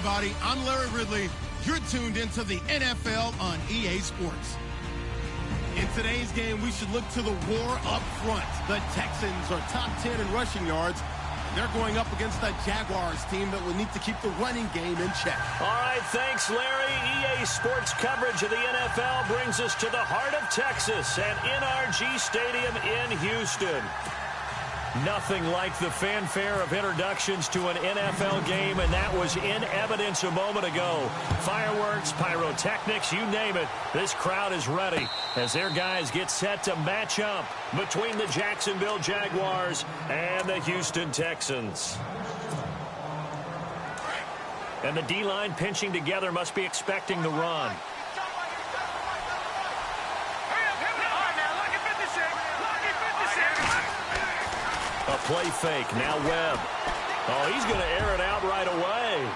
everybody. I'm Larry Ridley. You're tuned into the NFL on EA Sports. In today's game, we should look to the war up front. The Texans are top 10 in rushing yards. They're going up against the Jaguars team that will need to keep the running game in check. All right, thanks, Larry. EA Sports coverage of the NFL brings us to the heart of Texas at NRG Stadium in Houston. Nothing like the fanfare of introductions to an NFL game, and that was in evidence a moment ago. Fireworks, pyrotechnics, you name it. This crowd is ready as their guys get set to match up between the Jacksonville Jaguars and the Houston Texans. And the D-line pinching together must be expecting the run. A play fake, now Webb. Oh, he's going to air it out right away.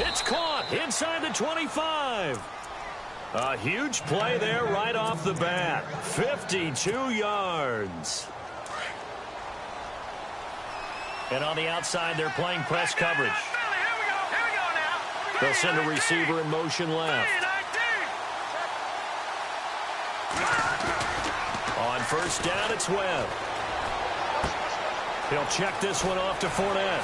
It's caught inside the 25. A huge play there right off the bat. 52 yards. And on the outside, they're playing press coverage. They'll send a receiver in motion left. On first down, it's Webb. He'll check this one off to Fournette.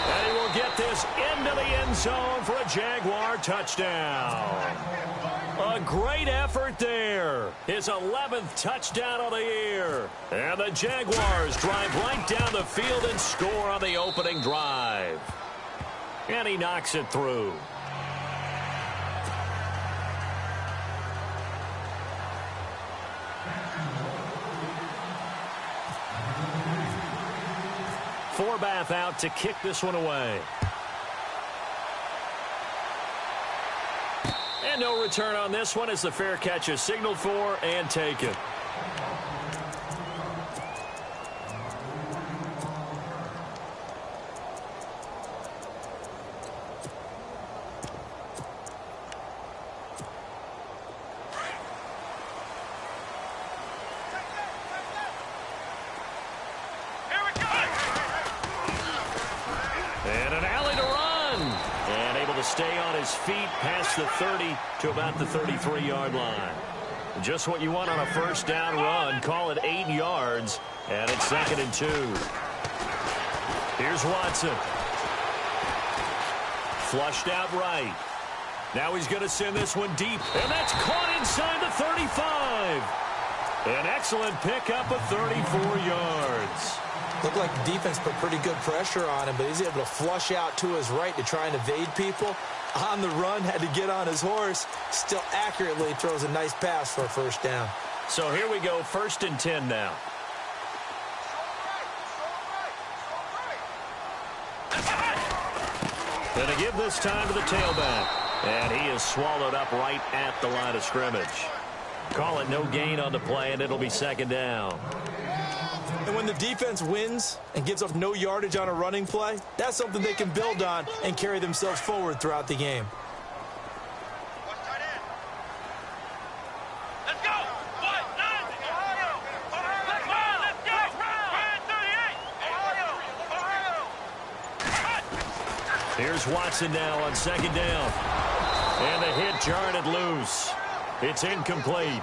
And he will get this into the end zone for a Jaguar touchdown. A great effort there. His 11th touchdown of the year. And the Jaguars drive right down the field and score on the opening drive. And he knocks it through. Forbath out to kick this one away. And no return on this one as the fair catch is signaled for and taken. Stay on his feet past the 30 to about the 33-yard line. Just what you want on a first down run. Call it 8 yards, and it's 2nd and 2. Here's Watson. Flushed out right. Now he's going to send this one deep, and that's caught inside the 35. An excellent pickup of 34 yards. Looked like the defense put pretty good pressure on him, but he's able to flush out to his right to try and evade people. On the run, had to get on his horse. Still accurately throws a nice pass for a first down. So here we go, 1st and 10 now. Gonna give this time to the tailback. And he is swallowed up right at the line of scrimmage. Call it no gain on the play, and it'll be 2nd down. And when the defense wins and gives up no yardage on a running play, that's something they can build on and carry themselves forward throughout the game. Let's go! Here's Watson now on 2nd down. And the hit jarred it loose. It's incomplete.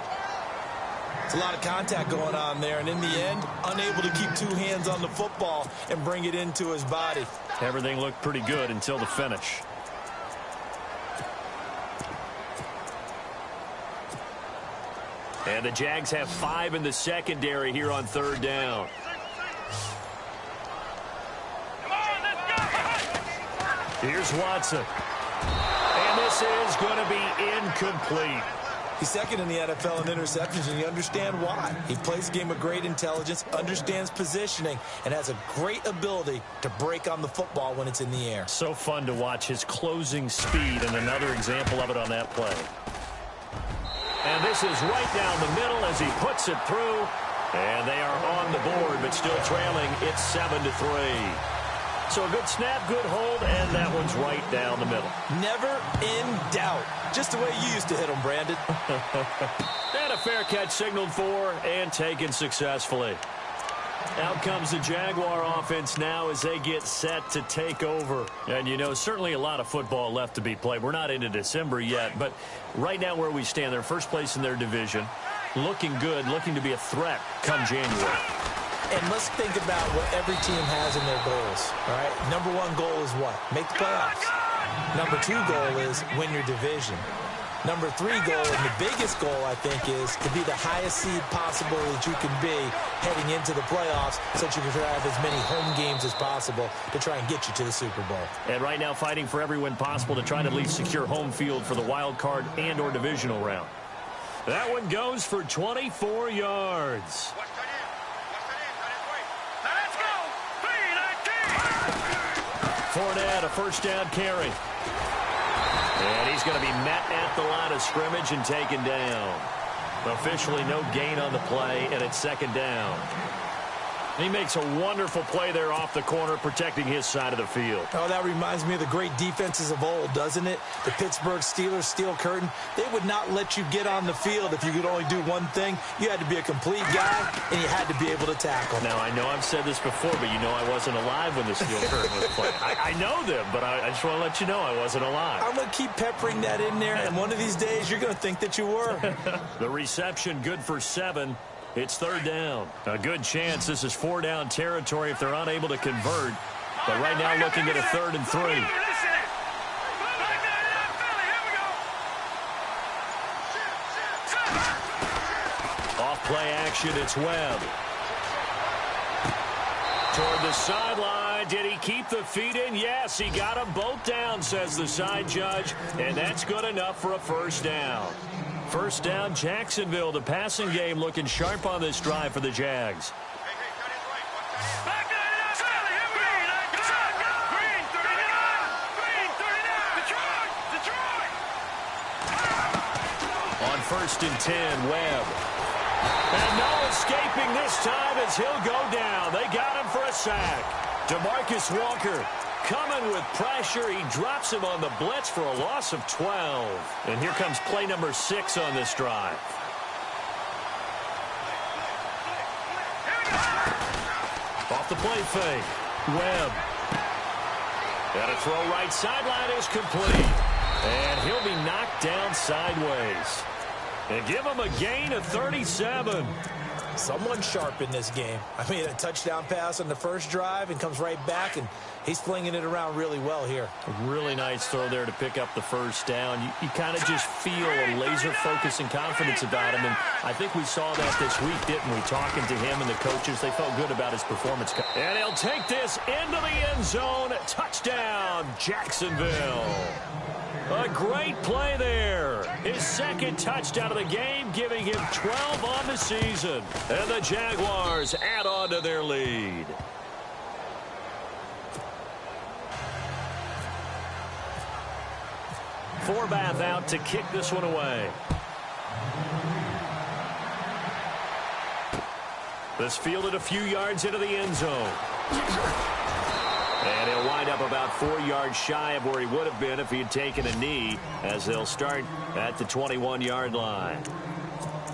It's a lot of contact going on there, and in the end, unable to keep 2 hands on the football and bring it into his body. Everything looked pretty good until the finish. And the Jags have 5 in the secondary here on 3rd down. Here's Watson. And this is going to be incomplete. He's 2nd in the NFL in interceptions, and you understand why. He plays a game with great intelligence, understands positioning, and has a great ability to break on the football when it's in the air. So fun to watch his closing speed, and another example of it on that play. And this is right down the middle as he puts it through. And they are on the board, but still trailing. It's 7-3. So a good snap, good hold, and that one's right down the middle. Never in doubt. Just the way you used to hit them, Brandon. And a fair catch signaled for and taken successfully. Out comes the Jaguar offense now as they get set to take over. And, you know, certainly a lot of football left to be played. We're not into December yet, but right now where we stand, they're first place in their division. Looking good, looking to be a threat come January. And let's think about what every team has in their goals, all right? Number one goal is what? Make the playoffs. Number two goal is win your division. Number three goal, and the biggest goal, I think, is to be the highest seed possible that you can be heading into the playoffs so that you can have as many home games as possible to try and get you to the Super Bowl. And right now fighting for every win possible to try to at least secure home field for the wild card and or divisional round. That one goes for 24 yards. Fournette, a first down carry. And he's going to be met at the line of scrimmage and taken down. Officially no gain on the play, and it's second down. He makes a wonderful play there off the corner, protecting his side of the field. Oh, that reminds me of the great defenses of old, doesn't it? The Pittsburgh Steelers steel curtain. They would not let you get on the field if you could only do one thing. You had to be a complete guy, and you had to be able to tackle. Now, I know I've said this before, but you know I wasn't alive when the steel curtain was played. I know them, but I just want to let you know I wasn't alive. I'm going to keep peppering that in there, and one of these days you're going to think that you were. The reception good for 7. It's third down. A good chance this is 4-down territory if they're unable to convert. But right now looking at a 3rd and 3. Off play action, it's Webb. Toward the sideline. Did he keep the feet in? Yes, he got them both down, says the side judge. And that's good enough for a first down. First down, Jacksonville. The passing game looking sharp on this drive for the Jags. On 1st and 10, Webb. And no escaping this time as he'll go down. They got him for a sack. DeMarcus Walker coming with pressure. He drops him on the blitz for a loss of 12. And here comes play number 6 on this drive. Off the play fake. Webb. And a throw right sideline is complete. And he'll be knocked down sideways. And give him a gain of 37. Someone sharp in this game. I mean, a touchdown pass on the first drive and comes right back, and he's flinging it around really well here. A really nice throw there to pick up the first down. You kind of just feel a laser focus and confidence about him, and I think we saw that this week, didn't we? Talking to him and the coaches, they felt good about his performance. And he'll take this into the end zone. Touchdown, Jacksonville. A great play there. His second touchdown of the game, giving him 12 on the season. And the Jaguars add on to their lead. Forbath out to kick this one away. This fielded a few yards into the end zone. And he'll wind up about 4 yards shy of where he would have been if he had taken a knee, as they'll start at the 21-yard line.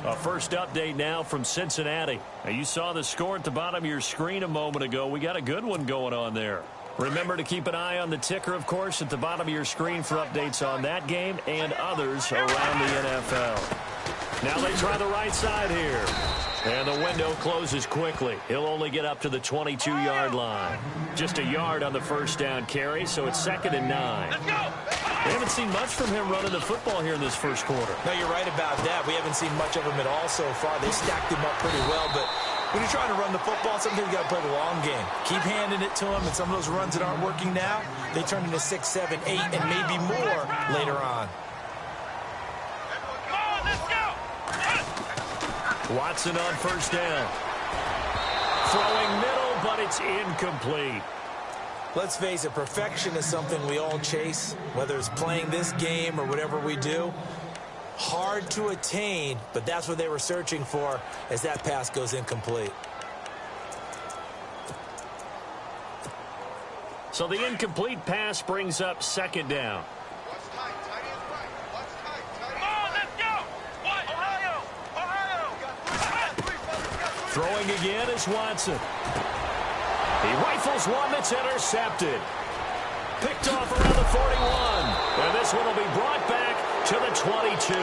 A first update now from Cincinnati. Now, you saw the score at the bottom of your screen a moment ago. We got a good one going on there. Remember to keep an eye on the ticker, of course, at the bottom of your screen for updates on that game and others around the NFL. Now they try the right side here. And the window closes quickly. He'll only get up to the 22-yard line. Just a yard on the first down carry, so it's 2nd and 9. Let's go! We haven't seen much from him running the football here in this first quarter. No, you're right about that. We haven't seen much of him at all so far. They stacked him up pretty well, but when you're trying to run the football, sometimes you got to play the long game. Keep handing it to him, and some of those runs that aren't working now, they turn into 6, 7, 8, and maybe more later on. Watson on first down. Throwing middle, but it's incomplete. Let's face it, perfection is something we all chase, whether it's playing this game or whatever we do. Hard to attain, but that's what they were searching for as that pass goes incomplete. So the incomplete pass brings up 2nd down. Throwing again is Watson. He rifles one that's intercepted. Picked off around the 41. And this one will be brought back to the 22.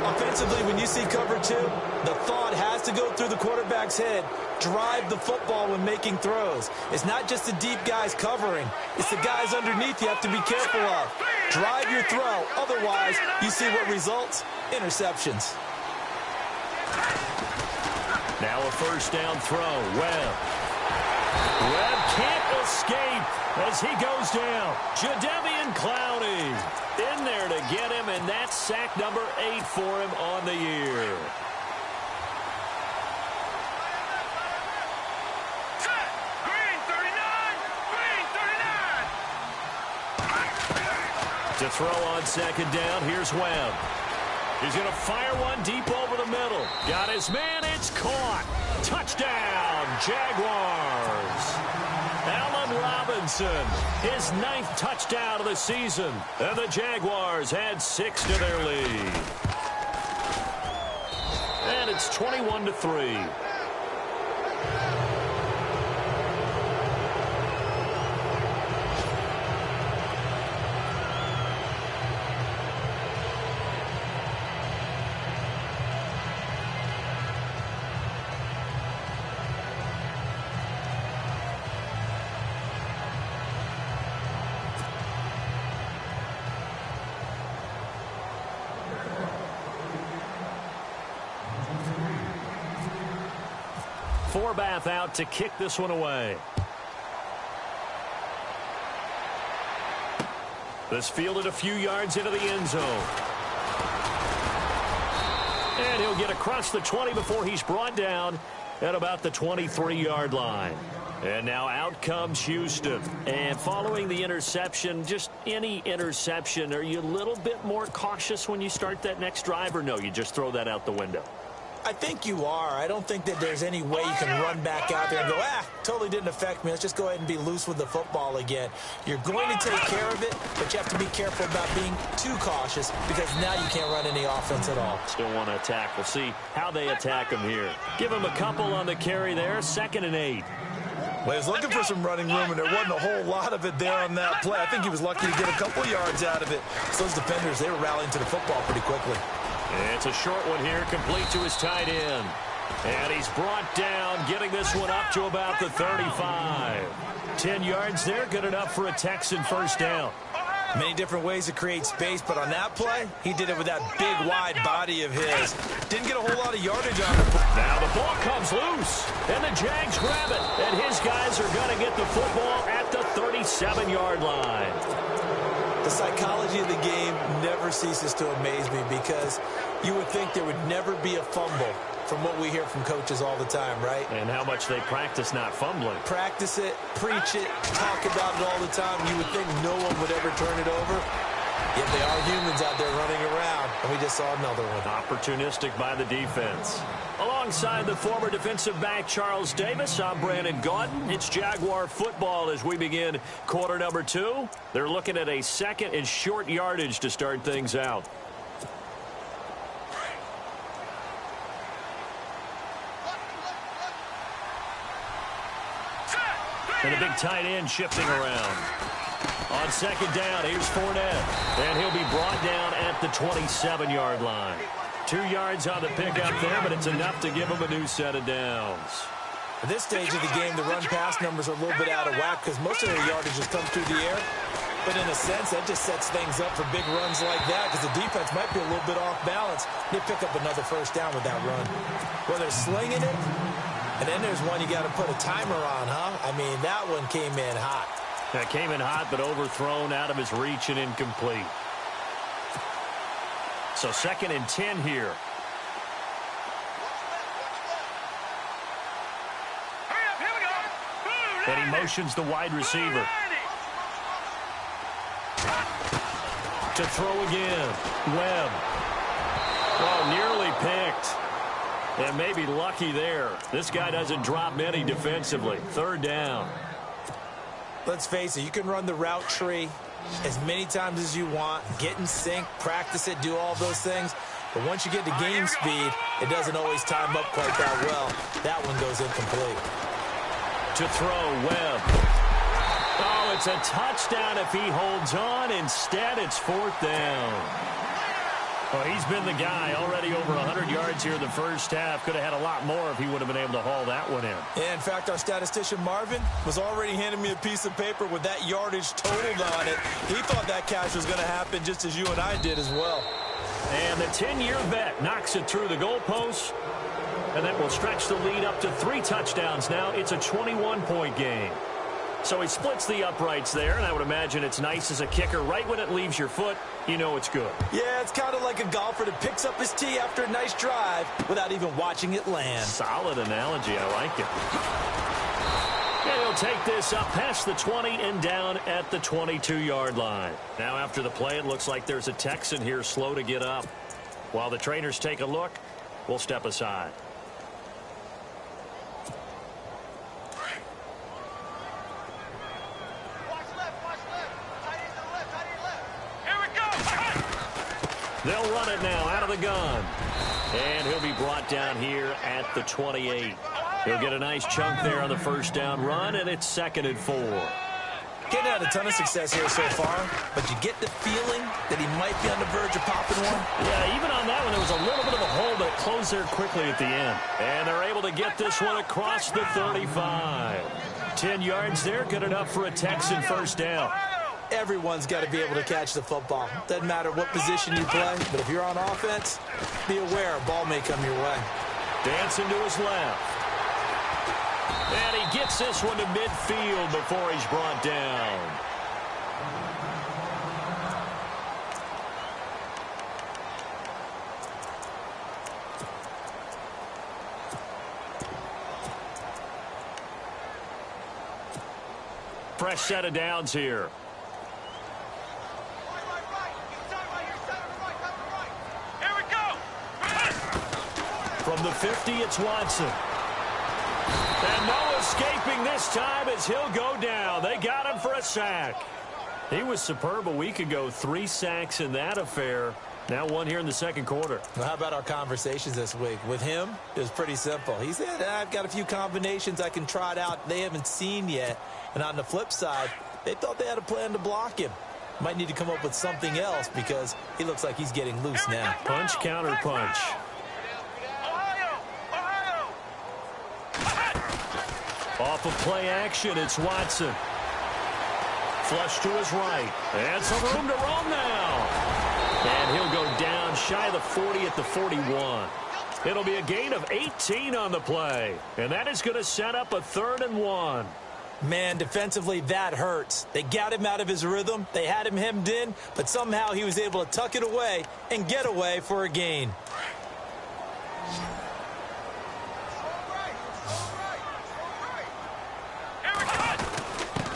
Offensively, when you see cover 2, the thought has to go through the quarterback's head. Drive the football when making throws. It's not just the deep guys covering. It's the guys underneath you have to be careful of. Drive your throw. Otherwise, you see what results? Interceptions. Now a first down throw. Webb can't escape as he goes down. Jadeveon Clowney in there to get him, and that's sack number 8 for him on the year. To throw on second down, here's Webb. He's going to fire one deep over the middle. Got his man, it's caught. Touchdown, Jaguars. Allen Robinson, his 9th touchdown of the season. And the Jaguars add 6 to their lead. And it's 21-3. Forbath out to kick this one away. This fielded a few yards into the end zone. And he'll get across the 20 before he's brought down at about the 23-yard line. And now out comes Houston. And following the interception, just any interception, are you a little bit more cautious when you start that next drive, or no, you just throw that out the window? I think you are. I don't think that there's any way you can run back out there and go, totally didn't affect me. Let's just go ahead and be loose with the football again. You're going to take care of it, but you have to be careful about being too cautious because now you can't run any offense at all. Still want to attack. We'll see how they attack him here. Give him a couple on the carry there. 2nd and 8. Well, he was looking for some running room, and there wasn't a whole lot of it there on that play. I think he was lucky to get a couple yards out of it. So those defenders, they were rallying to the football pretty quickly. It's a short one here, complete to his tight end. And he's brought down, getting this one up to about the 35. 10 yards there, good enough for a Texan first down. Many different ways to create space, but on that play, he did it with that big, wide body of his. Didn't get a whole lot of yardage on it. Now the ball comes loose, and the Jags grab it. And his guys are going to get the football at the 37-yard line. The psychology of the game never ceases to amaze me because you would think there would never be a fumble from what we hear from coaches all the time, right? And how much they practice not fumbling. Practice it, preach it, talk about it all the time. You would think no one would ever turn it over. Yet they are humans out there running around, and we just saw another one. Opportunistic by the defense. Alongside the former defensive back Charles Davis, I'm Brandon Gaudin. It's Jaguar football as we begin quarter number 2. They're looking at a 2nd and short yardage to start things out. And a big tight end shifting around. On 2nd down, here's Fournette. And he'll be brought down at the 27-yard line. 2 yards on the pickup there, but it's enough to give him a new set of downs. At this stage of the game, the run-pass numbers are a little bit out of whack because most of their yardage has come through the air. But in a sense, that just sets things up for big runs like that because the defense might be a little bit off balance. They pick up another first down with that run. Well, they're slinging it, and then there's one you got to put a timer on, huh? I mean, that one came in hot. That came in hot, but overthrown, out of his reach and incomplete. So 2nd and 10 here. And he motions the wide receiver. To throw again. Webb. Well, nearly picked. And maybe lucky there. This guy doesn't drop many defensively. 3rd down. Let's face it, you can run the route tree as many times as you want, get in sync, practice it, do all those things. But once you get to game speed, it doesn't always time up quite that well. That one goes incomplete. To throw, Webb. Oh, it's a touchdown if he holds on. Instead, it's 4th down. Well, he's been the guy. Already over 100 yards here in the first half. Could have had a lot more if he would have been able to haul that one in. Yeah, in fact, our statistician Marvin was already handing me a piece of paper with that yardage totaled on it. He thought that catch was going to happen just as you and I did as well. And the 10-year vet knocks it through the goalpost. And that will stretch the lead up to 3 touchdowns now. It's a 21-point game. So he splits the uprights there, and I would imagine it's nice as a kicker. Right when it leaves your foot, you know it's good. Yeah, it's kind of like a golfer that picks up his tee after a nice drive without even watching it land. Solid analogy. I like it. And he'll take this up past the 20 and down at the 22-yard line. Now after the play, it looks like there's a Texan here slow to get up. While the trainers take a look, we'll step aside. They'll run it now out of the gun. And he'll be brought down here at the 28. He'll get a nice chunk there on the first down run, and it's 2nd and 4. Getting had a ton of success here so far, but you get the feeling that he might be on the verge of popping one. Yeah, even on that one, there was a little bit of a hole, but it closed there quickly at the end. And they're able to get this one across the 35. 10 yards there, good enough for a Texan first down. Everyone's got to be able to catch the football. Doesn't matter what position you play, but if you're on offense, be aware a ball may come your way. Dancing to his left. And he gets this one to midfield before he's brought down. Fresh set of downs here. From the 50, it's Watson. And no escaping this time as he'll go down. They got him for a sack. He was superb a week ago. 3 sacks in that affair. Now 1 here in the second quarter. Well, how about our conversations this week? With him, it was pretty simple. He said, I've got a few combinations I can trot out they haven't seen yet. And on the flip side, they thought they had a plan to block him. Might need to come up with something else because he looks like he's getting loose now. Punch, counter punch. Off of play action, it's Watson. Flush to his right. And some room to roam now. And he'll go down shy of the 40 at the 41. It'll be a gain of 18 on the play. And that is going to set up a 3rd and 1. Man, defensively, that hurts. They got him out of his rhythm. They had him hemmed in, but somehow he was able to tuck it away and get away for a gain.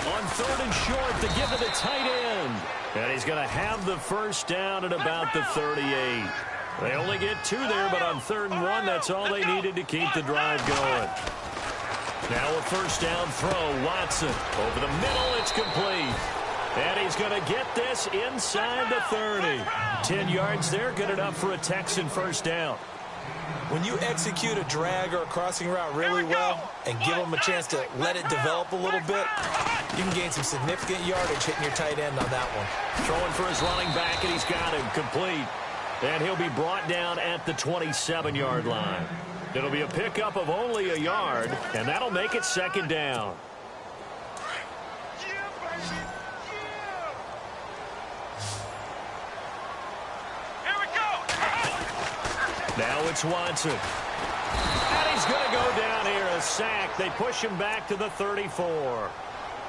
On 3rd and short, to give to the tight end. And he's going to have the first down at about the 38. They only get 2 there, but on 3rd and 1, that's all they needed to keep the drive going. Now a first down throw, Watson. Over the middle, it's complete. And he's going to get this inside the 30. 10 yards there, good enough for a Texan first down. When you execute a drag or a crossing route really well and give them a chance to let it develop a little bit, you can gain some significant yardage hitting your tight end on that one. Throwing for his running back, and he's got him complete. And he'll be brought down at the 27-yard line. It'll be a pickup of only a yard, and that'll make it 2nd down. Now it's Watson. And he's going to go down here, a sack. They push him back to the 34.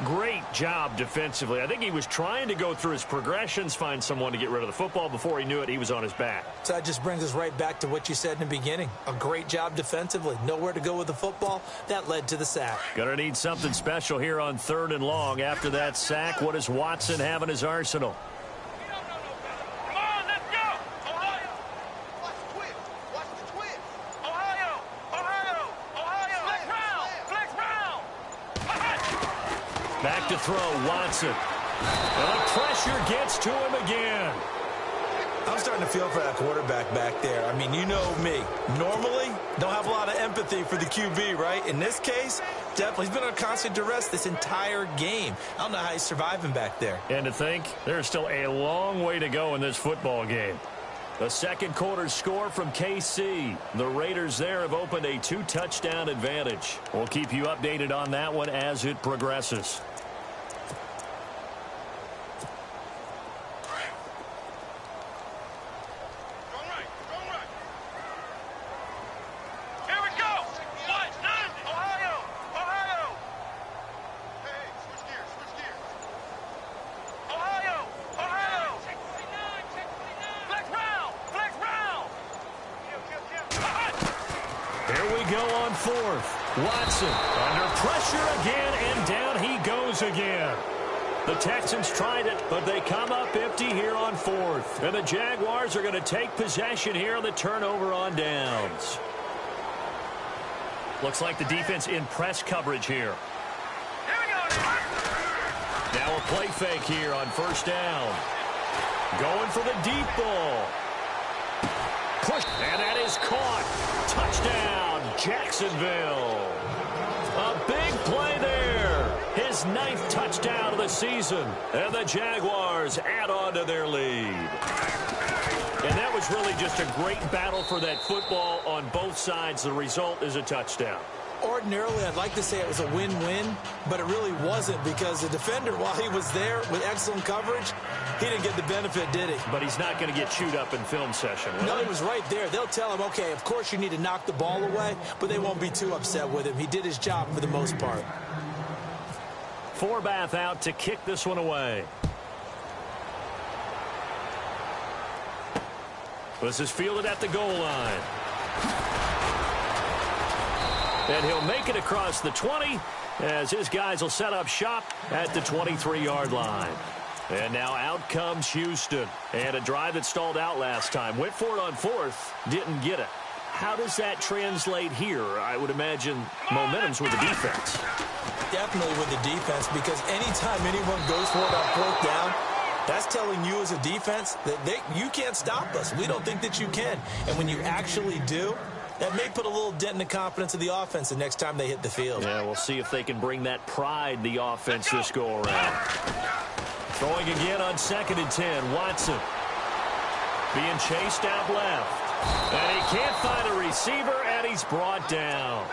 Great job defensively. I think he was trying to go through his progressions, find someone to get rid of the football. Before he knew it, he was on his back. So that just brings us right back to what you said in the beginning. A great job defensively. Nowhere to go with the football. That led to the sack. Gonna need something special here on 3rd and long. After that sack, what does Watson have in his arsenal? Back to throw, Watson. And the pressure gets to him again. I was starting to feel for that quarterback back there. I mean, you know me. Normally, don't have a lot of empathy for the QB, right? In this case, definitely. He's been under constant duress this entire game. I don't know how he's surviving back there. And to think, there's still a long way to go in this football game. The second quarter score from KC. The Raiders there have opened a 2-touchdown advantage. We'll keep you updated on that one as it progresses. Watson under pressure again, and down he goes again. The Texans tried it, but they come up empty here on 4th. And the Jaguars are going to take possession here on the turnover on downs. Looks like the defense in press coverage here. Now a play fake here on 1st down. Going for the deep ball. Push, and that is caught. Touchdown, Jacksonville. A big play there. His 9th touchdown of the season. And the Jaguars add on to their lead. And that was really just a great battle for that football on both sides. The result is a touchdown. Ordinarily, I'd like to say it was a win-win, but it really wasn't because the defender, while he was there with excellent coverage, he didn't get the benefit, did he? But he's not going to get chewed up in film session, right? No, he was right there. They'll tell him, okay, of course you need to knock the ball away, but they won't be too upset with him. He did his job for the most part. Forbath out to kick this one away. This is fielded at the goal line. And he'll make it across the 20 as his guys will set up shop at the 23-yard line. And now out comes Houston. And a drive that stalled out last time. Went for it on 4th, didn't get it. How does that translate here? I would imagine momentum's with the defense. Definitely with the defense, because anytime anyone goes for it on 4th down, that's telling you as a defense that you can't stop us. We don't think that you can. And when you actually do, that may put a little dent in the confidence of the offense the next time they hit the field. Yeah, we'll see if they can bring that pride, the offense, this go-around. Throwing again on 2nd and 10. Watson being chased out left. And he can't find a receiver, and he's brought down.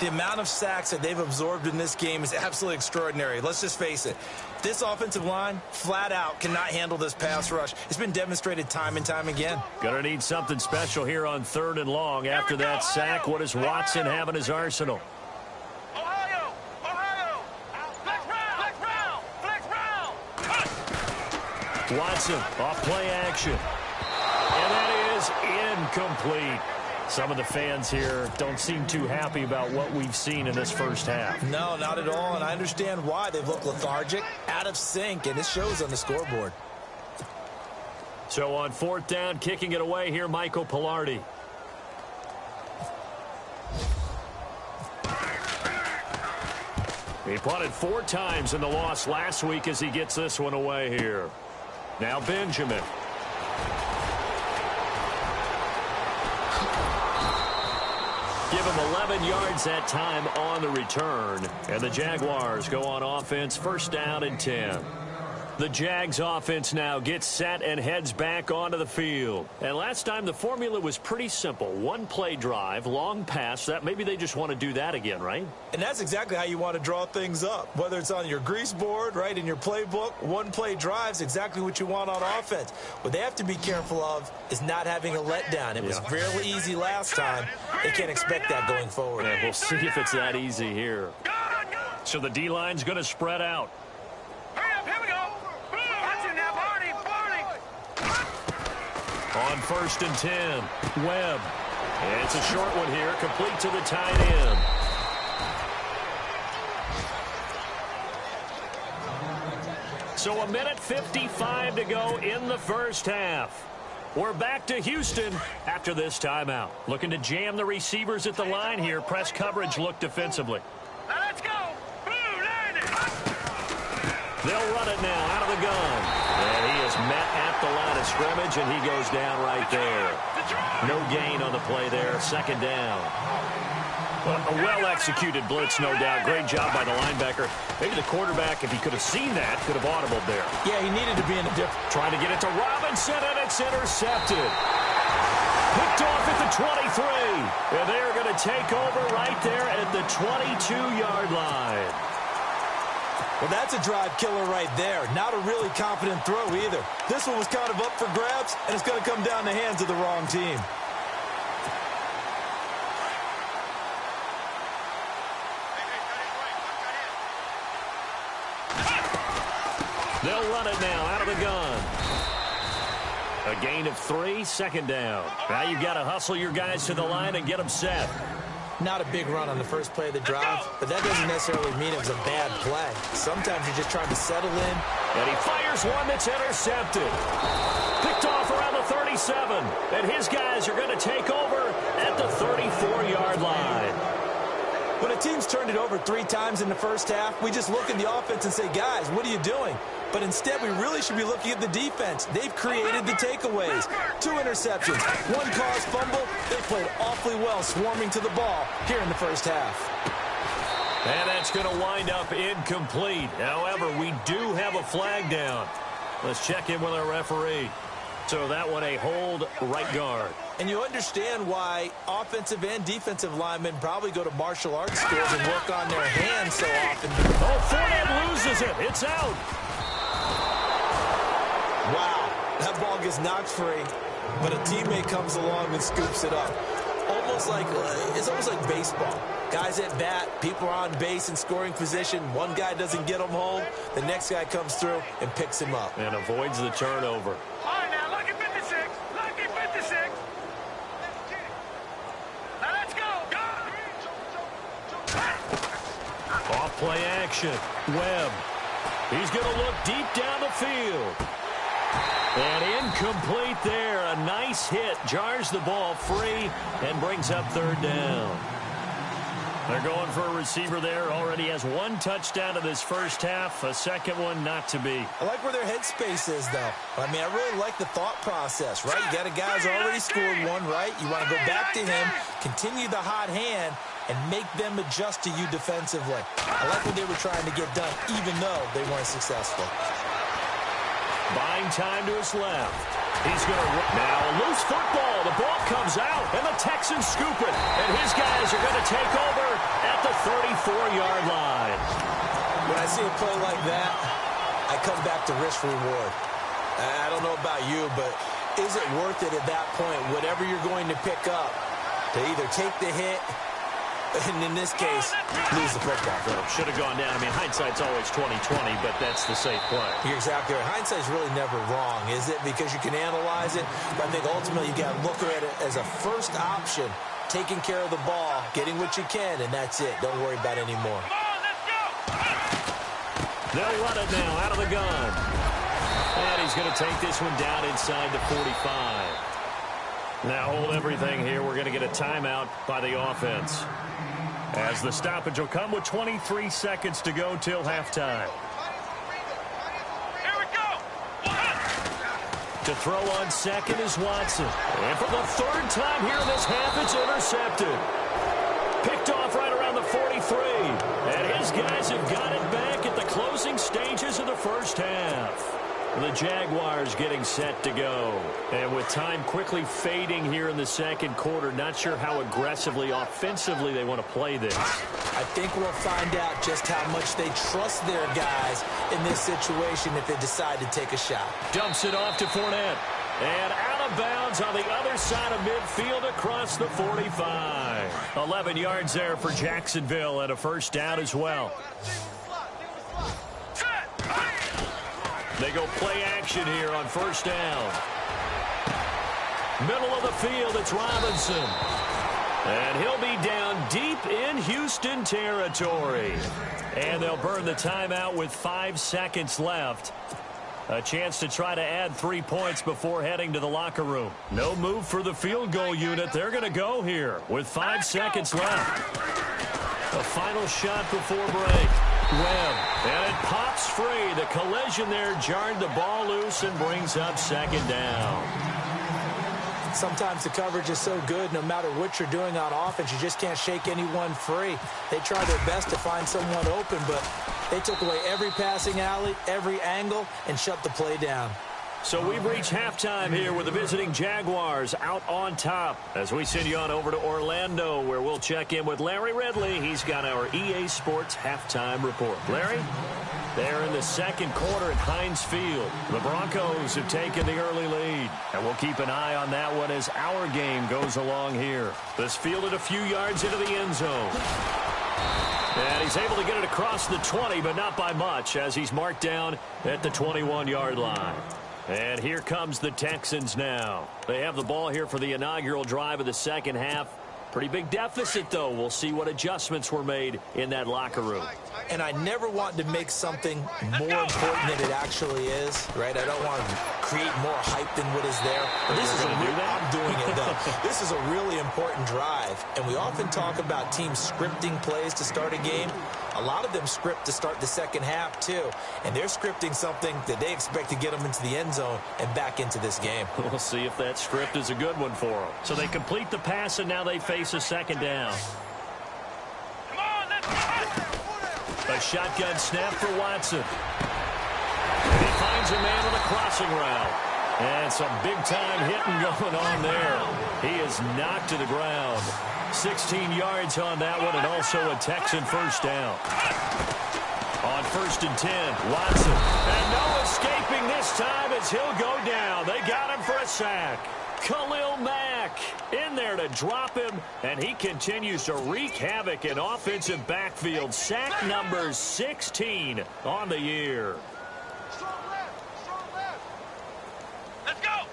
The amount of sacks that they've absorbed in this game is absolutely extraordinary. Let's just face it. This offensive line, flat out, cannot handle this pass rush. It's been demonstrated time and time again. Gonna need something special here on 3rd and long. After that sack, what does Watson have in his arsenal? Ohio! Flex round! Watson off play action. And that is incomplete. Some of the fans here don't seem too happy about what we've seen in this first half. No, not at all, and I understand why. They've looked lethargic, out of sync, and it shows on the scoreboard. So on 4th down, kicking it away here, Michael Pilardi. He punted 4 times in the loss last week as he gets this one away here. Now Benjamin. Give him 11 yards that time on the return. And the Jaguars go on offense, 1st down and 10. The Jags offense now gets set and heads back onto the field. And last time the formula was pretty simple. 1-play drive, long pass. That maybe they just want to do that again, right? And that's exactly how you want to draw things up. Whether it's on your grease board, right, in your playbook, 1-play drive is exactly what you want on offense. What they have to be careful of is not having a letdown. It was fairly easy last time. They can't expect that going forward. Yeah, we'll see if it's that easy here. So the D-line's going to spread out. On 1st and 10, Webb. And it's a short one here, complete to the tight end. So 1:55 to go in the first half. We're back to Houston after this timeout. Looking to jam the receivers at the line here. Press coverage look defensively. Now let's go. They'll run it now out of the gun. And he is met at the line of scrimmage, and he goes down right there. No gain on the play there. Second down. A well-executed blitz, no doubt. Great job by the linebacker. Maybe the quarterback, if he could have seen that, could have audibled there. Yeah, he needed to be in a different... Trying to get it to Robinson, and it's intercepted. Picked off at the 23. And they're going to take over right there at the 22-yard line. Well, that's a drive killer right there. Not a really confident throw either. This one was kind of up for grabs, and it's going to come down the hands of the wrong team. They'll run it now out of the gun. A gain of 3, second down. Now you've got to hustle your guys to the line and get them set. Not a big run on the first play of the drive, but that doesn't necessarily mean it was a bad play. Sometimes you're just trying to settle in. And he fires one that's intercepted. Picked off around the 37. And his guys are going to take over at the 34-yard line. When a team's turned it over 3 times in the first half, we just look at the offense and say, guys, what are you doing? But instead, we really should be looking at the defense. They've created the takeaways. 2 interceptions, 1 caused fumble. They played awfully well swarming to the ball here in the first half. And that's going to wind up incomplete. However, we do have a flag down. Let's check in with our referee. So that one a hold right guard. And you understand why offensive and defensive linemen probably go to martial arts schools and work on their hands so often. Oh, Fournette loses it. It's out. Wow, that ball gets knocked free, but a teammate comes along and scoops it up. It's almost like baseball. Guys at bat, people are on base in scoring position. One guy doesn't get him home. The next guy comes through and picks him up. And avoids the turnover. All right, now, lucky 56. Lucky 56. Now, let's go. Off play action. Webb. He's going to look deep down the field. And incomplete there. A nice hit. Jars the ball free and brings up third down. They're going for a receiver there. Already has 1 touchdown in this first half. A second one not to be. I like where their headspace is, though. I mean, I really like the thought process, right? You got a guy who's already scored 1, right? You want to go back to him, continue the hot hand, and make them adjust to you defensively. I like what they were trying to get done, even though they weren't successful. Buying time to his left. He's going to run. Now a loose football. The ball comes out, and the Texans scoop it. And his guys are going to take over at the 34-yard line. When I see a play like that, I come back to risk-reward. I don't know about you, but is it worth it at that point, whatever you're going to pick up, to either take the hit, and in this case, lose the football? Should have gone down. I mean, hindsight's always 20/20, but that's the safe play. You're exactly right. Hindsight's really never wrong, is it? Because you can analyze it, but I think ultimately you got to look at it as a first option, taking care of the ball, getting what you can, and that's it. Don't worry about it anymore. They'll run it now out of the gun. And he's going to take this one down inside the 45. Now hold everything here. We're going to get a timeout by the offense, as the stoppage will come with 23 seconds to go till halftime. Here we go. To throw on second is Watson. And for the 3rd time here in this half, it's intercepted. Picked off right around the 43. And his guys have got it back at the closing stages of the first half. The Jaguars getting set to go. And with time quickly fading here in the second quarter, not sure how aggressively, offensively they want to play this. I think we'll find out just how much they trust their guys in this situation if they decide to take a shot. Dumps it off to Fournette. And out of bounds on the other side of midfield across the 45. 11 yards there for Jacksonville and a first down as well. They go play action here on first down. Middle of the field, it's Robinson. And he'll be down deep in Houston territory. And they'll burn the timeout with 5 seconds left. A chance to try to add 3 points before heading to the locker room. No move for the field goal unit. They're going to go here with 5 seconds left. A final shot before break. Webb, and it pops free. The collision there jarred the ball loose and brings up second down. Sometimes the coverage is so good, no matter what you're doing on offense, you just can't shake anyone free. They try their best to find someone open, but they took away every passing alley, every angle, and shut the play down. So we've reached halftime here with the visiting Jaguars out on top as we send you on over to Orlando, where we'll check in with Larry Ridley. He's got our EA Sports halftime report. Larry? They're in the second quarter at Heinz Field. The Broncos have taken the early lead, and we'll keep an eye on that one as our game goes along here. This fielded a few yards into the end zone. And he's able to get it across the 20, but not by much, as he's marked down at the 21-yard line. And here comes the Texans now. They have the ball here for the inaugural drive of the second half. Pretty big deficit, though. We'll see what adjustments were made in that locker room. And I never want to make something more important than it actually is, right? I don't want to create more hype than what is there. But this is I'm doing it, though. This is a really important drive. And we often talk about teams scripting plays to start a game. A lot of them script to start the second half, too. And they're scripting something that they expect to get them into the end zone and back into this game. We'll see if that script is a good one for them. So they complete the pass, and now they face a second down. Come on, let's go. A shotgun snap for Watson. And he finds a man on a crossing route. And some big-time hitting going on there. He is knocked to the ground. 16 yards on that one, and also a Texan first down. On 1st and 10, Watson. And no escaping this time as he'll go down. They got him for a sack. Khalil Mack in there to drop him, and he continues to wreak havoc in offensive backfield. Sack number 16 on the year. Let's go.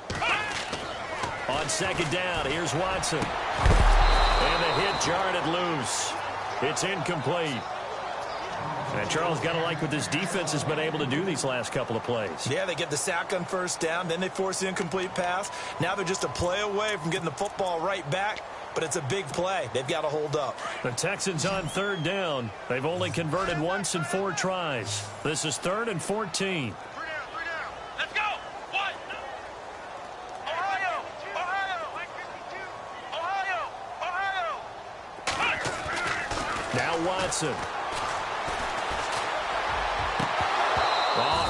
On second down, here's Watson. And the hit jarred it loose. It's incomplete. And Charles, got to like what this defense has been able to do these last couple of plays. Yeah, they get the sack on first down, then they force the incomplete pass. Now they're just a play away from getting the football right back, but it's a big play. They've got to hold up. The Texans on third down. They've only converted once in 4 tries. This is 3rd and 14. 3 down. Let's go. What? Ohio. Now Watson.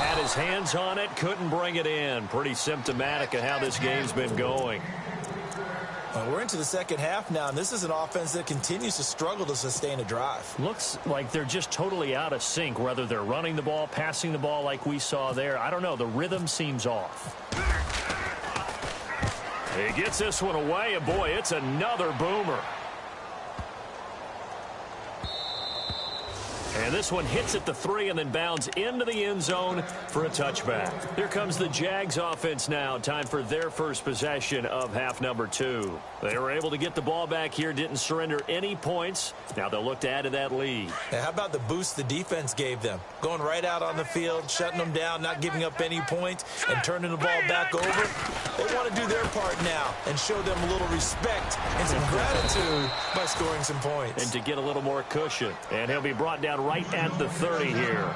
Had his hands on it, couldn't bring it in. Pretty symptomatic of how this game's been going. Well, we're into the second half now, and this is an offense that continues to struggle to sustain a drive. Looks like they're just totally out of sync, whether they're running the ball, passing the ball like we saw there. I don't know. The rhythm seems off. He gets this one away, and boy, it's another boomer. And this one hits at the 3 and then bounds into the end zone for a touchback. Here comes the Jags offense now. Time for their first possession of half number 2. They were able to get the ball back here, didn't surrender any points. Now they'll look to add to that lead. Now, how about the boost the defense gave them? Going right out on the field, shutting them down, not giving up any points, and turning the ball back over. They want to do their part now and show them a little respect and some gratitude by scoring some points. And to get a little more cushion. And he'll be brought down right at the 30 here.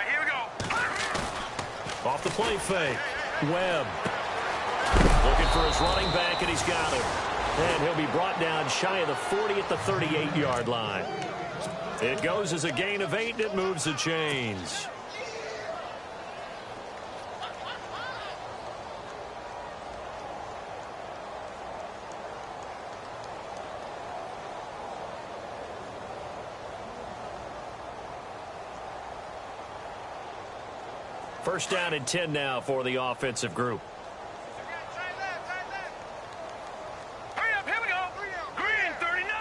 Here we go. Off the play fake. Webb. Looking for his running back, and he's got him. And he'll be brought down shy of the 40 at the 38-yard line. It goes as a gain of 8, and it moves the chains. First down and 10 now for the offensive group. Hurry up, here we go. Green, 39.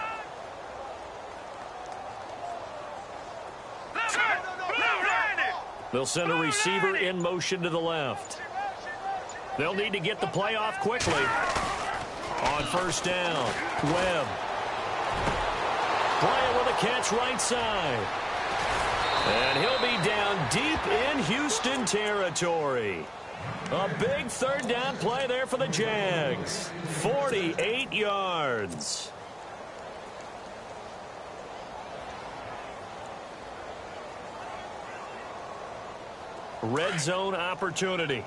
They'll send a receiver in motion to the left. They'll need to get the play off quickly. On first down, Webb. Bryant with a catch right side. And he'll be down deep in Houston territory. A big third down play there for the Jags. 48 yards. Red zone opportunity.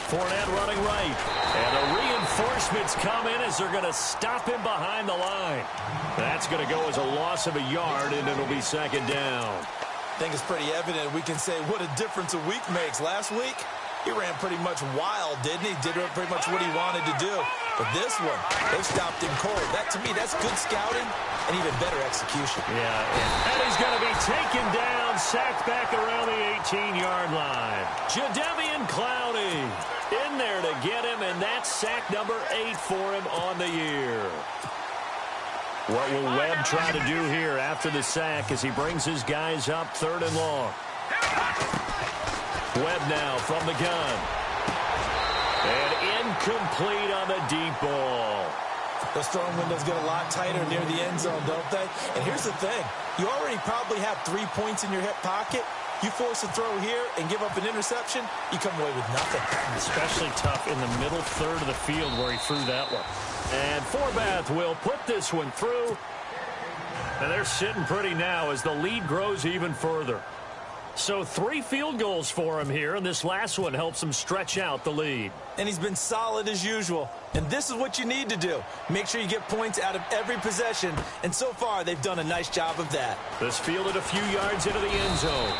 Fournette running right. And the reinforcements come in as they're going to stop him behind the line. That's going to go as a loss of a yard, and it'll be second down. I think it's pretty evident. We can say what a difference a week makes. Last week, he ran pretty much wild, didn't he? Did pretty much what he wanted to do. But this one, they stopped him cold. That, to me, that's good scouting and even better execution. Yeah, and he's going to be taken down, sacked back around the 18-yard line. Jadeveon Clowney in there to get him, and that's sack number 8 for him on the year. What will Webb try to do here after the sack as he brings his guys up 3rd and long? Webb now from the gun. And incomplete on the deep ball. Those throwing windows get a lot tighter near the end zone, don't they? And here's the thing. You already probably have 3 points in your hip pocket. You force a throw here and give up an interception, you come away with nothing. Especially tough in the middle third of the field where he threw that one. And Forbath will put this one through. And they're sitting pretty now as the lead grows even further. So 3 field goals for him here, and this last one helps him stretch out the lead. And he's been solid as usual. And this is what you need to do. Make sure you get points out of every possession. And so far, they've done a nice job of that. This fielded a few yards into the end zone.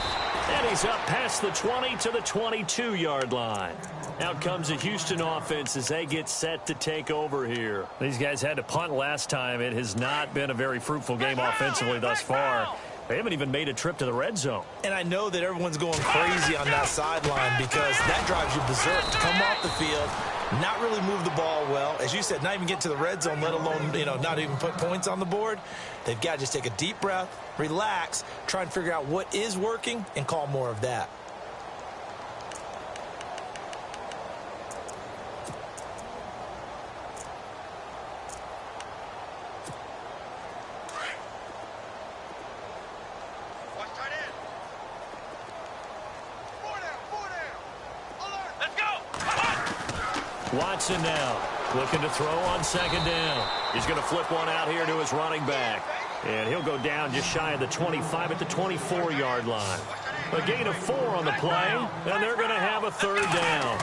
And he's up past the 20 to the 22-yard line. Out comes the Houston offense as they get set to take over here. These guys had to punt last time. It has not been a very fruitful game offensively thus far. They haven't even made a trip to the red zone. And I know that everyone's going crazy on that sideline because that drives you berserk to come off the field, not really move the ball well. As you said, not even get to the red zone, let alone, not even put points on the board. They've got to just take a deep breath, relax, try and figure out what is working, and call more of that. Watson now looking to throw on 2nd down. He's going to flip one out here to his running back. And he'll go down just shy of the 25 at the 24-yard line. A gain of 4 on the play, and they're going to have a 3rd down.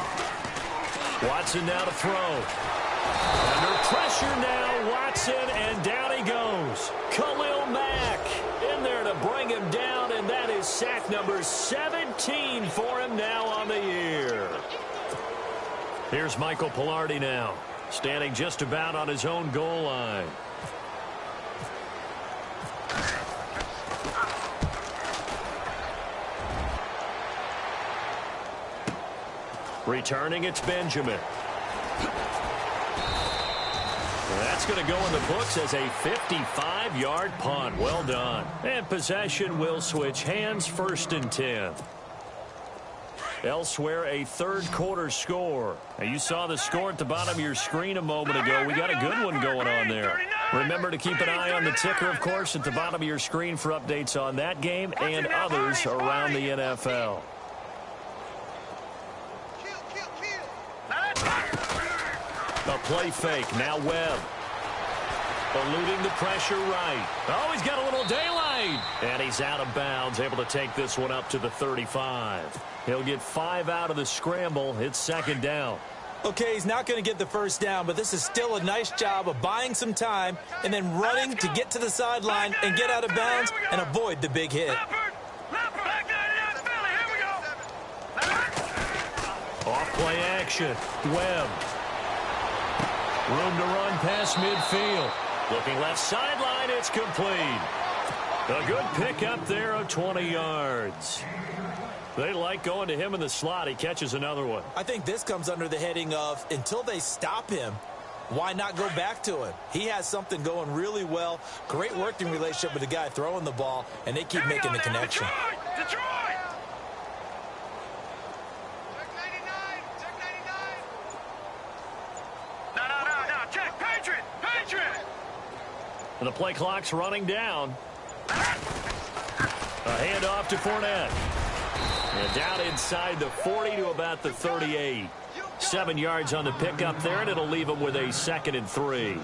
Watson now to throw. Under pressure now, Watson, and down he goes. Khalil Mack in there to bring him down, and that is sack number 17 for him now on the year. Here's Michael Pilardi now, standing just about on his own goal line. Returning, it's Benjamin. That's going to go in the books as a 55-yard punt. Well done. And possession will switch hands, 1st and 10. Elsewhere, a 3rd quarter score. Now, you saw the score at the bottom of your screen a moment ago. We got a good one going on there. Remember to keep an eye on the ticker, of course, at the bottom of your screen for updates on that game and others around the NFL. A play fake. Now Webb. Eluding the pressure right. Oh, he's got a little daylight. And he's out of bounds, able to take this one up to the 35. He'll get 5 out of the scramble. It's 2nd down. Okay, he's not going to get the 1st down, but this is still a nice job of buying some time and then running to get to the sideline and get out of bounds and avoid the big hit. Off play action. Webb. Room to run past midfield. Looking left sideline, it's complete. A good pickup there of 20 yards. They like going to him in the slot. He catches another one. I think this comes under the heading of until they stop him, why not go back to him? He has something going really well. Great working relationship with the guy throwing the ball, and they keep making the connection. Detroit! Check, Patriot! And the play clock's running down. Hand off to Fournette. And down inside the 40 to about the 38. 7 yards on the pickup there, and it'll leave them with a 2nd and 3.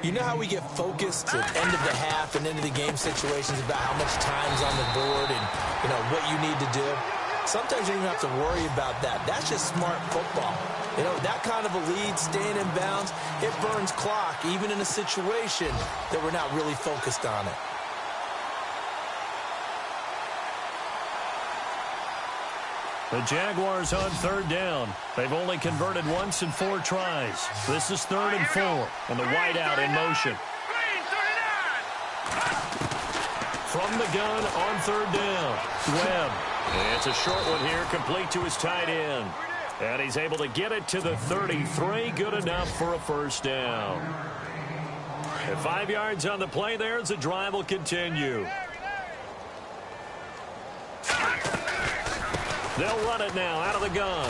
You know how we get focused at end of the half and into the game situations about how much time's on the board and, you know, what you need to do? Sometimes you don't even have to worry about that. That's just smart football. You know, that kind of a lead, staying in bounds, it burns clock, even in a situation that we're not really focused on it. The Jaguars on 3rd down. They've only converted once in 4 tries. This is 3rd and 4, and the wideout in motion. From the gun on 3rd down, Webb. It's a short one here, complete to his tight end. And he's able to get it to the 33, good enough for a 1st down. And 5 yards on the play there as the drive will continue. They'll run it now out of the gun.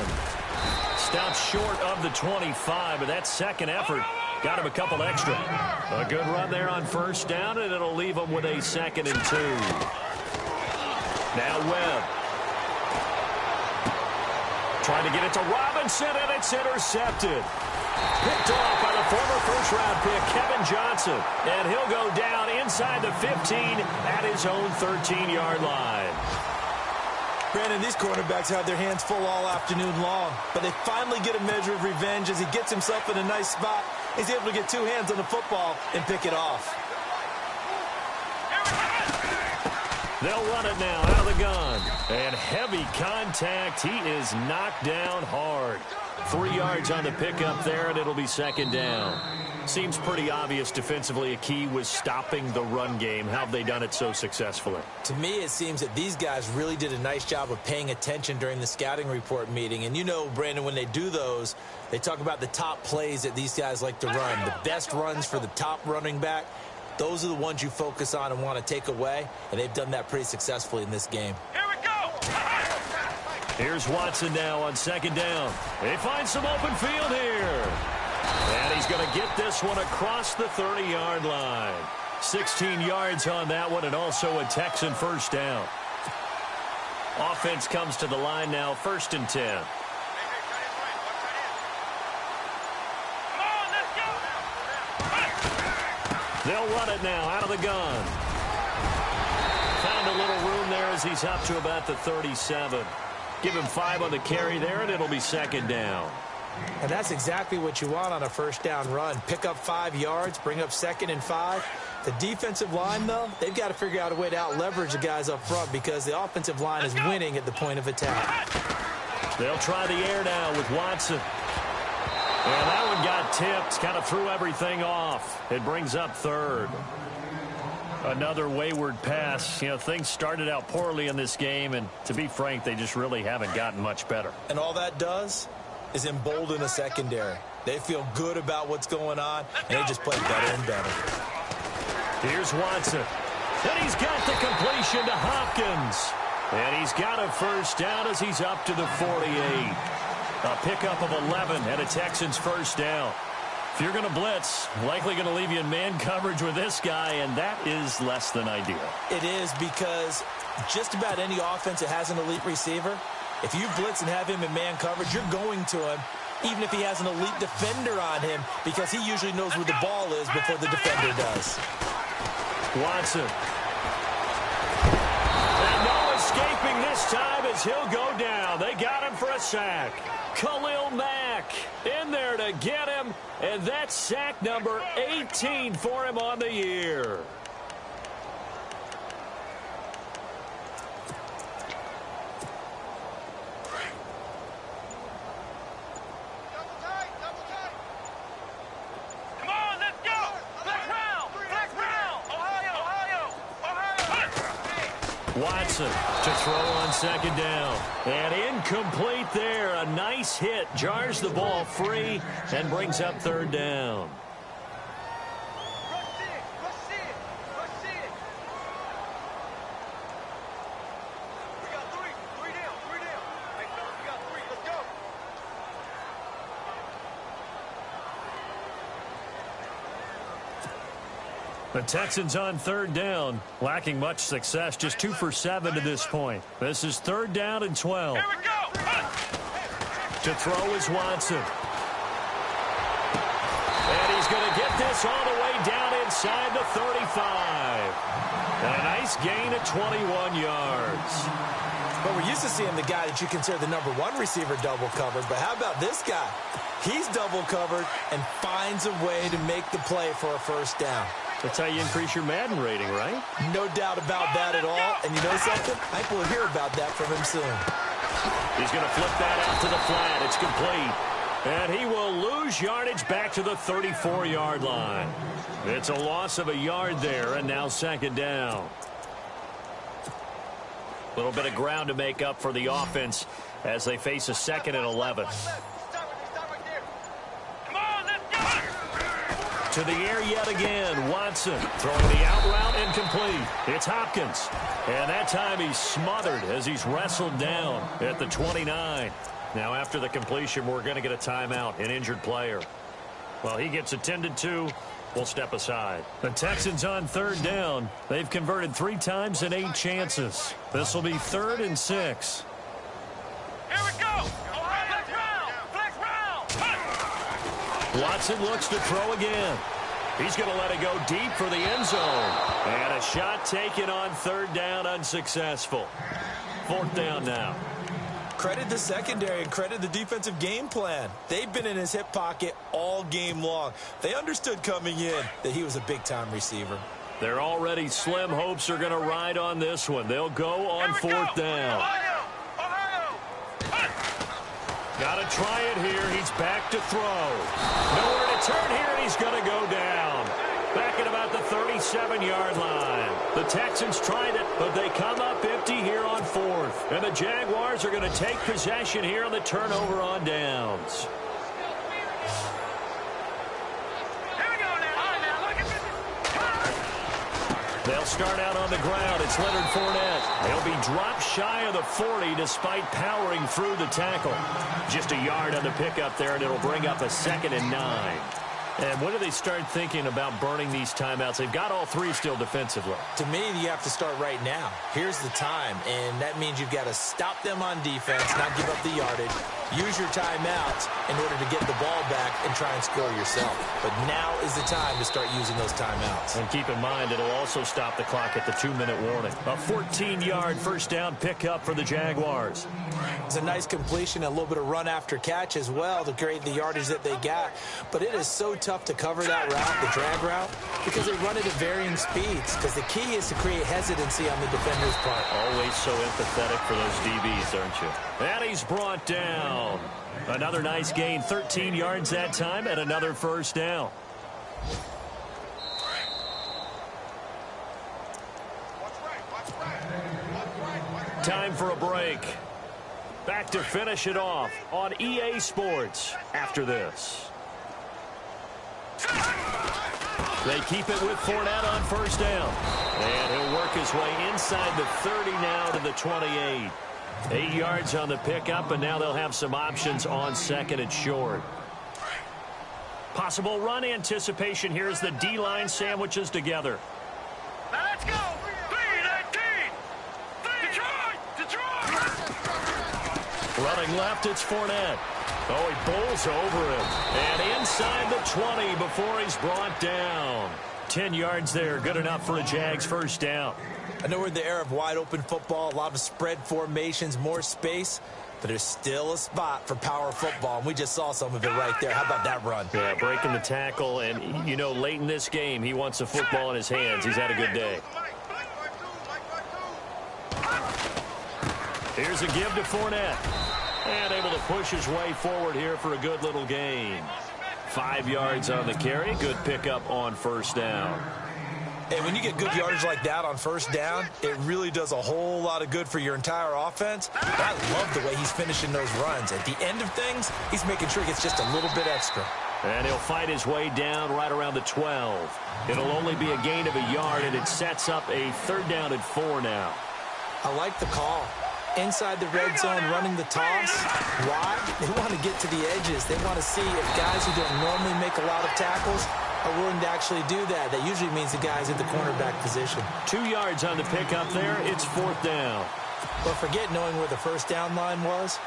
Stops short of the 25, but that second effort got him a couple extra. A good run there on 1st down, and it'll leave him with a 2nd and 2. Now Webb. Trying to get it to Robinson, and it's intercepted. Picked off by the former first-round pick, Kevin Johnson. And he'll go down inside the 15 at his own 13-yard line. Brandon, these cornerbacks have their hands full all afternoon long, but they finally get a measure of revenge as he gets himself in a nice spot. He's able to get 2 hands on the football and pick it off. They'll run it now out of the gun. And heavy contact. He is knocked down hard. 3 yards on the pickup there, and it'll be 2nd down. Seems pretty obvious defensively a key was stopping the run game. How have they done it so successfully? To me, it seems that these guys really did a nice job of paying attention during the scouting report meeting. And you know, Brandon, when they do those, they talk about the top plays that these guys like to run. The best runs for the top running back, those are the ones you focus on and want to take away. And they've done that pretty successfully in this game. Here we go! Here's Watson now on 2nd down. They find some open field here. And he's going to get this one across the 30-yard line. 16 yards on that one, and also a Texan 1st down. Offense comes to the line now, 1st and 10. Come on, let's go! They'll run it now out of the gun. Found a little room there as he's up to about the 37. Give him 5 on the carry there, and it'll be 2nd down. And that's exactly what you want on a 1st down run. Pick up 5 yards, bring up 2nd and 5. The defensive line, though, they've got to figure out a way to out-leverage the guys up front because the offensive line is winning at the point of attack. They'll try the air now with Watson. And that one got tipped, kind of threw everything off. It brings up 3rd. Another wayward pass. You know, things started out poorly in this game, and to be frank, they just really haven't gotten much better. And all that does is embolden a secondary. They feel good about what's going on, and they just play better and better. Here's Watson. And he's got the completion to Hopkins. And he's got a 1st down as he's up to the 48. A pickup of 11 and a Texans 1st down. If you're going to blitz, likely going to leave you in man coverage with this guy, and that is less than ideal. It is because just about any offense that has an elite receiver, if you blitz and have him in man coverage, you're going to him, even if he has an elite defender on him, because he usually knows where the ball is before the defender does. Watson. And no escaping this time as he'll go down. They got him for a sack. Khalil Mack in there to get him, and that's sack number 18 for him on the year. Watson to throw on 2nd down. And incomplete there. A nice hit. Jars the ball free and brings up 3rd down. The Texans on third down, lacking much success, just 2 for 7 to this point. This is 3rd down and 12. Here we go. To throw is Watson. And he's going to get this all the way down inside the 35. And a nice gain of 21 yards. But we're used to seeing the guy that you consider the number 1 receiver double covered. But how about this guy? He's double covered and finds a way to make the play for a first down. That's how you increase your Madden rating, right? No doubt about that at all. And you know something? I think we'll hear about that from him soon. He's going to flip that out to the flat. It's complete. And he will lose yardage back to the 34-yard line. It's a loss of a yard there, and now 2nd down. A little bit of ground to make up for the offense as they face a 2nd and 11. To the air yet again. Watson throwing the out route incomplete. It's Hopkins. And that time he's smothered as he's wrestled down at the 29. Now after the completion, we're going to get a timeout, an injured player. Well, he gets attended to. We'll step aside. The Texans on 3rd down. They've converted 3 times in 8 chances. This will be 3rd and 6. Here we go. Flex round. Watson looks to throw again. He's going to let it go deep for the end zone. And a shot taken on 3rd down, unsuccessful. 4th down now. Credit the secondary and credit the defensive game plan. They've been in his hip pocket all game long. They understood coming in that he was a big-time receiver. Their already slim hopes are going to ride on this one. They'll go on 4th down. Got to try it here. He's back to throw. Nowhere to turn here, and he's going to go down. Back at about the 37-yard line. The Texans tried it, but they come up empty here on 4th. And the Jaguars are going to take possession here on the turnover on downs. They'll start out on the ground. It's Leonard Fournette. He'll be dropped shy of the 40 despite powering through the tackle. Just a yard on the pickup there, and it'll bring up a 2nd and 9. And when do they start thinking about burning these timeouts? They've got all 3 still defensively. To me, you have to start right now. Here's the time, and that means you've got to stop them on defense, not give up the yardage, use your timeouts in order to get the ball back and try and score yourself. But now is the time to start using those timeouts. And keep in mind, it'll also stop the clock at the 2-minute warning. A 14-yard first down pickup for the Jaguars. It's a nice completion, a little bit of run after catch as well to create the yardage that they got. But it is so tough to cover that route, the drag route, because they run it at varying speeds. Because the key is to create hesitancy on the defender's part. Always so empathetic for those DBs, aren't you? And he's brought down. Another nice gain, 13 yards that time, and another first down. Time for a break. Back to finish it off on EA Sports after this. They keep it with Fournette on first down. And he'll work his way inside the 30 now to the 28. 8 yards on the pickup, and now they'll have some options on 2nd and short. Possible run anticipation here as the D-line sandwiches together. Now let's go. 3-19. Detroit. Running left, it's Fournette. Oh, he bowls over it. And inside the 20 before he's brought down. 10 yards there, good enough for a Jags first down. I know we're in the era of wide-open football, a lot of spread formations, more space, but there's still a spot for power football, and we just saw some of it right there. How about that run? Yeah, breaking the tackle, and, you know, late in this game, he wants the football in his hands. He's had a good day. Here's a give to Fournette. And able to push his way forward here for a good little gain. 5 yards on the carry. Good pickup on first down. And when you get good yardage like that on first down, it really does a whole lot of good for your entire offense. But I love the way he's finishing those runs. At the end of things, he's making sure he gets just a little bit extra. And he'll fight his way down right around the 12. It'll only be a gain of a yard, and it sets up a 3rd down and 4 now. I like the call. Inside the red zone, running the toss. Why? They want to get to the edges. They want to see if guys who don't normally make a lot of tackles are willing to actually do that. That usually means the guy's at the cornerback position. 2 yards on the pickup there. It's 4th down. But forget knowing where the first down line was.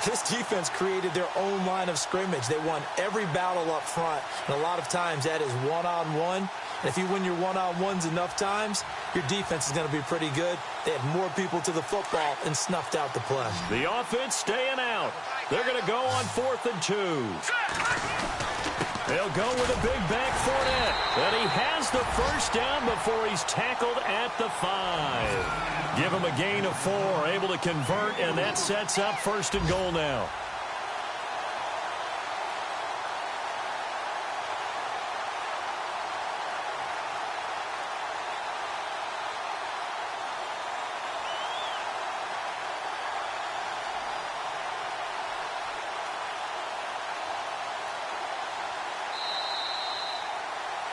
This defense created their own line of scrimmage. They won every battle up front, and a lot of times that is one-on-one. And if you win your one-on-ones enough times, your defense is going to be pretty good. They had more people to the football and snuffed out the play. The offense staying out. They're going to go on 4th and 2. They'll go with a big back Fournette. And he has the first down before he's tackled at the 5. Give him a gain of 4, able to convert, and that sets up 1st and goal now.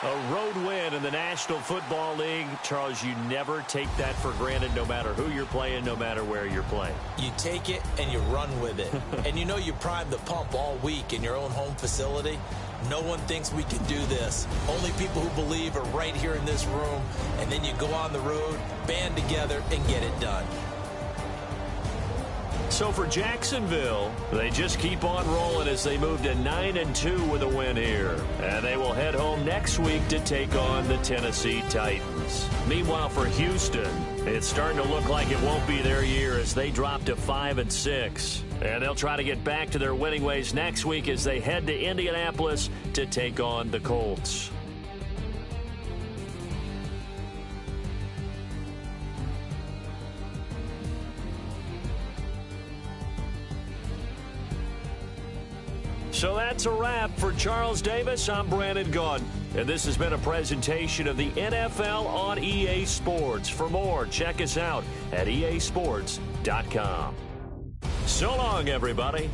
A road win in the National Football League. Charles, you never take that for granted, no matter who you're playing, no matter where you're playing. You take it and you run with it. And you know you primed the pump all week in your own home facility. No one thinks we can do this. Only people who believe are right here in this room. And then you go on the road, band together, and get it done. So for Jacksonville, they just keep on rolling as they move to 9-2 with a win here. And they will head home next week to take on the Tennessee Titans. Meanwhile, for Houston, it's starting to look like it won't be their year as they drop to 5-6. And they'll try to get back to their winning ways next week as they head to Indianapolis to take on the Colts. So that's a wrap. For Charles Davis, I'm Brandon Gaudin. And this has been a presentation of the NFL on EA Sports. For more, check us out at easports.com. So long, everybody.